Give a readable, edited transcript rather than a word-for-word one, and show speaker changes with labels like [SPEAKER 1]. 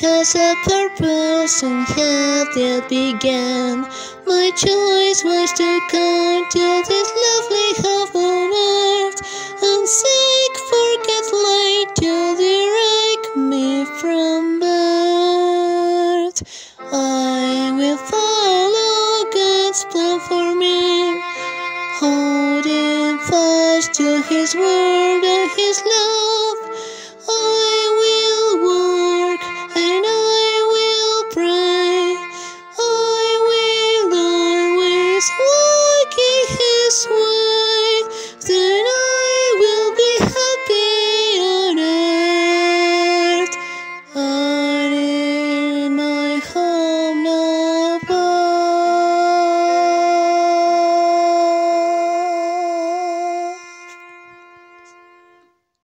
[SPEAKER 1] has a purpose and have yet began. My choice was to come to this lovely home on earth and see